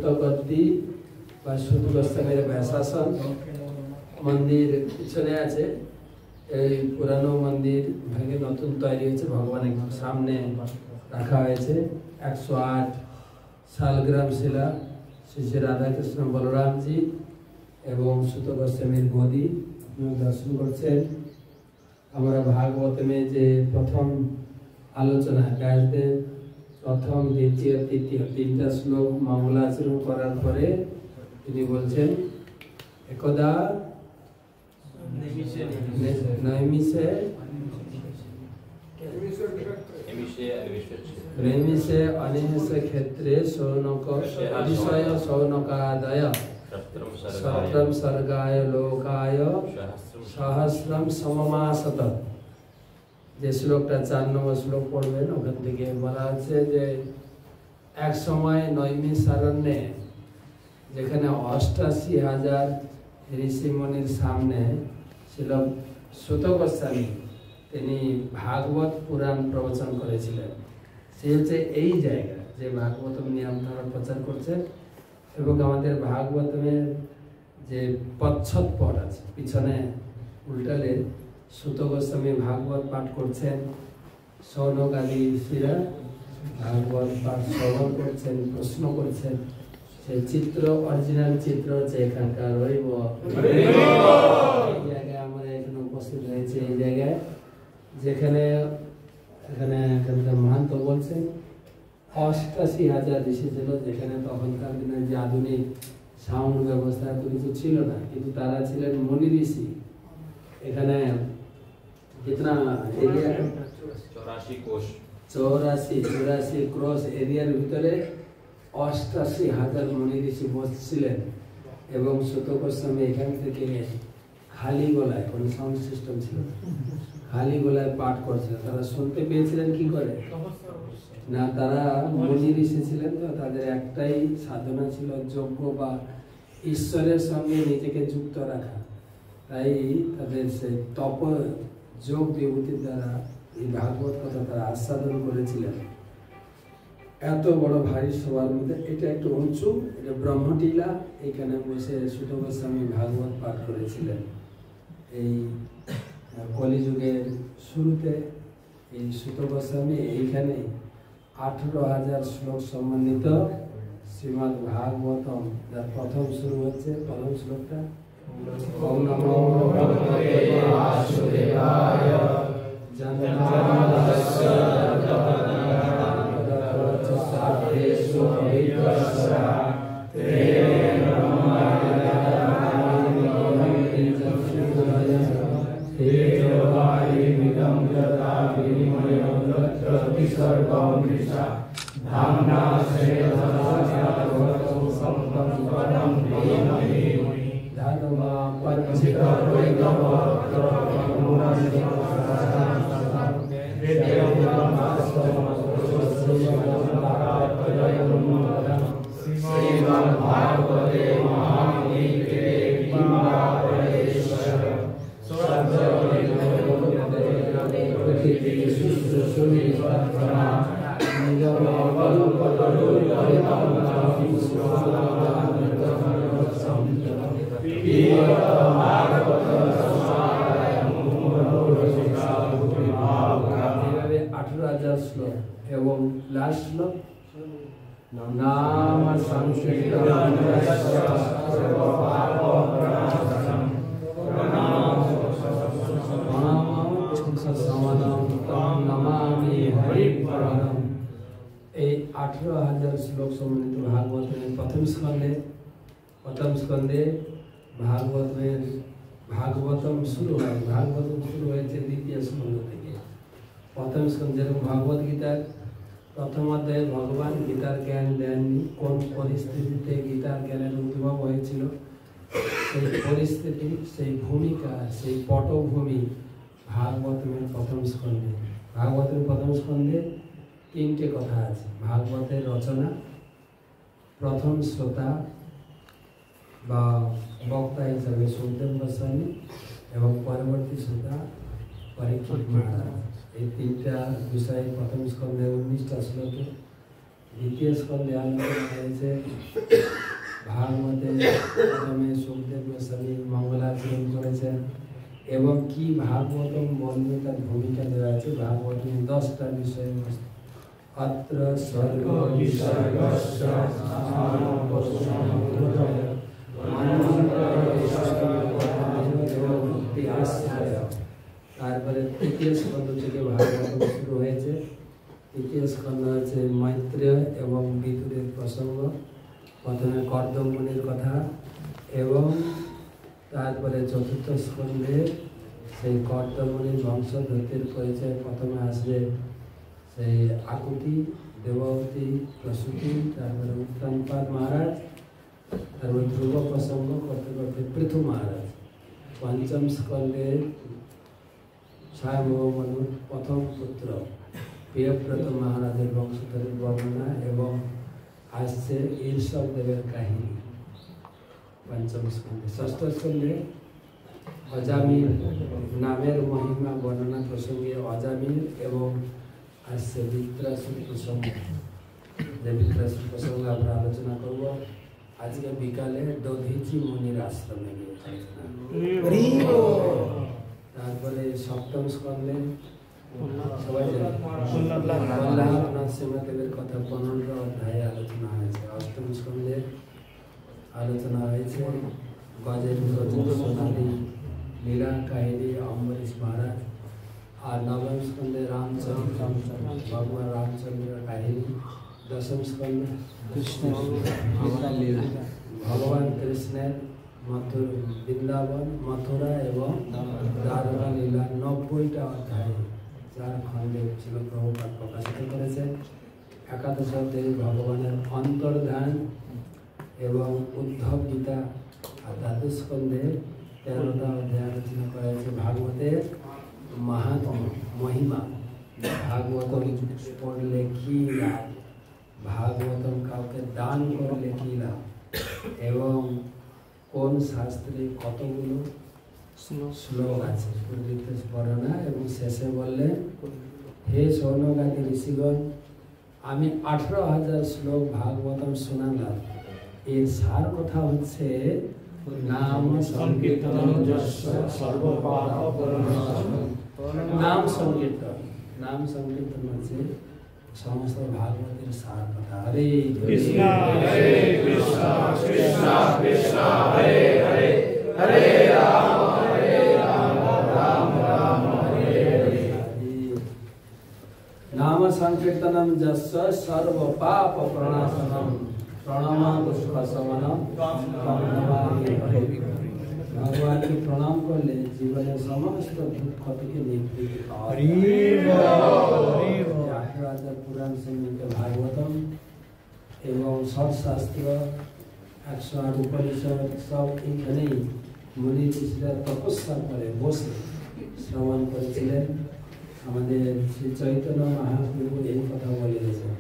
সুতগদ্দি বা সুত গোস্বামীর ব্যাসাসন মন্দির পিছনে আছে। এই পুরানো মন্দির ভেঙে নতুন তৈরি হয়েছে, ভগবানের সামনে রাখা হয়েছে। 108 শালগ্রাম শিলা শ্রী শ্রী রাধাকৃষ্ণ বলরামজি এবং সুত গোস্বামীর গদি দর্শন করছেন। আমরা ভাগবতমে যে প্রথম আলোচনা ব্যাসদেব প্রথম দ্বিতীয় তৃতীয় 3টা শ্লোক মঙ্গলাচরণ করার পরে তিনি বলছেন একদা নৈমিষে অনিমেষ ক্ষেত্রে সৌনক বিষয় সৌনকাদয় সপ্তম স্বর্গায় লোকায় সহস্রম সমমাসত। যে শ্লোকটা 4 নম্বর শ্লোক পড়বেন ওখান থেকে বলা আছে যে এক সময় নৈমিষারণ্যে যেখানে 88,000 ঋষিমণির সামনে ছিল সুত গোস্বামী, তিনি ভাগবত পুরাণ প্রবচন করেছিলেন। সে হচ্ছে এই জায়গা যে ভাগবতম নিয়ে আপনারা প্রচার করছেন। এবং আমাদের ভাগবতমের যে পচ্ছদ পট আছে পিছনে উল্টালে সুত গোস্বামী ভাগবত পাঠ করছেন, সৌনক আদি ঋষিরা ভাগবত পাঠ শ্রবণ করছেন, প্রশ্ন করছেন। সেই চিত্র অরিজিনাল চিত্র হচ্ছে এখানকার রইব এই জায়গায় আমরা এখানে উপস্থিত হয়েছে। এই জায়গায় যেখানে এখানকার মহান্ত বলছেন 88,000 ঋষি ছিল, যেখানে তখনকার দিনে যে আধুনিক সাউন্ড ব্যবস্থা এত কিছু ছিল না, কিন্তু তারা ছিলেন মুনি ঋষি। এখানে कितना एरिया 84 ক্রস এরিয়ার ভিতরে 88,000 মুনি ঋষি বসছিলেন। এবং সুত গোস্বামী এখান থেকে খালি গলায়, কোনো সাউন্ড সিস্টেম ছিল না, খালি গলায় পাঠ করছিলেন। তারা শুনতে পেয়েছিলেন কি করে না, তারা মুনি ঋষি ছিলেন, তো তাদের একটাই সাধনা ছিল যজ্ঞ বা ঈশ্বরের সঙ্গে নিজেকে যুক্ত রাখা। তাই তাদের সেই তপ যোগ বিভূতির দ্বারা এই ভাগবত কথা তারা আস্বাদন করেছিলেন। এত বড় ভারী সবার মধ্যে এটা একটু উঁচু, এটা ব্রহ্মটিলা, এখানে বসে সুত গোস্বামী ভাগবত পাঠ করেছিলেন। এই কলিযুগের শুরুতে এই সুত গোস্বামী এইখানে 18,000 শ্লোক সম্বন্ধিত শ্রীমদ ভাগবতম যার প্রথম শুরু হচ্ছে, প্রথম শ্লোকটা ওম নমো ভগবতে বাসুদেবায় জন্মাদ্যস্য ততোর্চসাধেষু পবিত্রস্য তেনে তেজোবায়ুমিদং যথা বিনিময়ো তত্র বিসর্গং মৃষা ধাম্না স্বেনা ভগবতো সম্পদং পদং ধীমহি ধাতুমা পঞ্চিত বৈদবত্র মুরারিসংসারং বেদেবং মাস্তমস্তুষ্যমদাকাতয়ং শ্রীমদ্ ভাগবতে মহামুনিতে কিংবাপরেশ্বর প্রকৃতি শুশ্রূষুনি প্রার্থনা এইভাবে 18,000 শ্লোক এবং লাস্ট শ্লোক নাম সংকীর্তনম নমামি হরিপরম। এই 18,000 শ্লোক সম্বন্ধিত ভাগবতের প্রথম স্কন্ধে ভাগবতম শুরু হয়। ভাগবতম শুরু হয়েছে দ্বিতীয় স্কন্ধ থেকে। প্রথম স্কন্ধ যেরকম ভগবত গীতার প্রথম অধ্যায়ে ভগবান গীতার জ্ঞান দেননি, কোন পরিস্থিতিতে গীতার জ্ঞানের উদ্ভব হয়েছিল সেই পরিস্থিতি, সেই ভূমিকা, সেই পটভূমি ভাগবতের প্রথম স্কন্ধে। ভাগবতের প্রথম স্কন্ধে 3টে কথা আছে। ভাগবতের রচনা, প্রথম শ্রোতা বা বক্তা হিসাবে সুখদেব গোস্বামী এবং পরবর্তী শ্রোতা পরীক্ষিত মহারাজ। এই 3টা বিষয়ে প্রথম স্কন্ধে 19টা শ্লোকে দ্বিতীয় স্কন্ধে আলোচনা হয়েছে ভাগবতে প্রথমে সুখদেব গোস্বামী মঙ্গলাচরণ করেছেন এবং কি ভাগবতম বলবে তার ভূমিকা দেওয়া আছে। ভাগবতম 10টা বিষয়বস্তু। অত্র সর্ব বিষয়স্য তারপরে তৃতীয় স্কন্ধ থেকে ভাগবত শুরু হয়েছে। তৃতীয় স্কন্ধ হচ্ছে মৈত্রেয় এবং বিদুরের প্রসঙ্গ। প্রথমে কর্দম মুনির কথা এবং তারপরে চতুর্থ স্কন্ধে সেই কর্দম মুনির বংশধরদের পরিচয়। প্রথমে আসবে সেই আকুতি, দেবতী, প্রসূতি, তারপরে উত্তমপাদ মহারাজ, তারপরে ধ্রুব প্রসঙ্গ করতে করতে পৃথু মহারাজ। পঞ্চম স্কন্ধে স্বয়ম্ভব মনুর প্রথম পুত্র প্রিয়ব্রত মহারাজের বংশধরের বর্ণনা এবং আসছে ঈর্ষক দেবের কাহিনী পঞ্চম স্কন্ধে। ষষ্ঠ স্কন্ধে অজামিল নামের মহিমা বর্ণনা প্রসঙ্গে অজামিল এবং আসছে বৃত্রাসুর প্রসঙ্গ। যে বৃত্রাসুর প্রসঙ্গে আমরা আলোচনা করব আজকে বিকালে দধিচি মুনির আশ্রমে গিয়ে। তারপরে সপ্তম স্কন্ধে সবাই প্রহ্লাদ সিংহদেবের কথা 15 অধ্যায়ে আলোচনা হয়েছে। অষ্টম স্কন্ধে আলোচনা হয়েছে গজেন্দ্র সোনালী লীলা কাহিনী অম্বরীশ মহারাজ। আর নবম স্কন্ধে রামচন্দ্র ভগবান রামচন্দ্রের কাহিনী। দশম স্কন্ধে ভগবান কৃষ্ণের বৃন্দাবন, মথুরা এবং দ্বারকা লীলা 90টা অধ্যায় 4 খণ্ডে ছিল প্রভুপাদ প্রকাশিত করেছেন। একাদশ অধ্যায়ে ভগবানের অন্তর্ধান এবং উদ্ধব গীতা। আর দ্বাদশ স্কন্ধে 13টা অধ্যায় আলোচনা করা হয়েছে ভাগবতের মাহাত্ম্য মহিমা। ভাগবতম পড়লে কি লাভ, ভাগবতম কাউকে দান করলে কি লাভ এবং কোন শাস্ত্রে কতগুলো শ্লোক আছে বর্ণনা। এবং শেষে বললেন, হে সৌনকাদি ঋষিগণ, আমি 18,000 শ্লোক ভাগবতম শোনালাম। এর সার কথা হচ্ছে নাম সংকীর্তন নাম সংকীর্তন। নাম সংকীর্তন হচ্ছে সমস্ত ভাগবতের সার কথা। হরে কৃষ্ণ হরে কৃষ্ণ কৃষ্ণ কৃষ্ণ হরে হরে হরে রাম রাম রাম হরে হরে। नाम संकीर्तनम जस्य सर्व पाप प्रणाशनम प्रणाम शमनम भगवान के प्रणाम कर ले जीवन समस्त दुख থেকে নিবৃত্তি। पुराण से मिलकर भागवतम एवं सत्शास्त्र 108 उपनिषद सब এখানেই মুনি ঋষিরা তপস্যা করে বসে শ্রবণ করেছিলেন। আমাদের শ্রী চৈতন্য মহাপ্রভু এই কথা বলে গেছেন।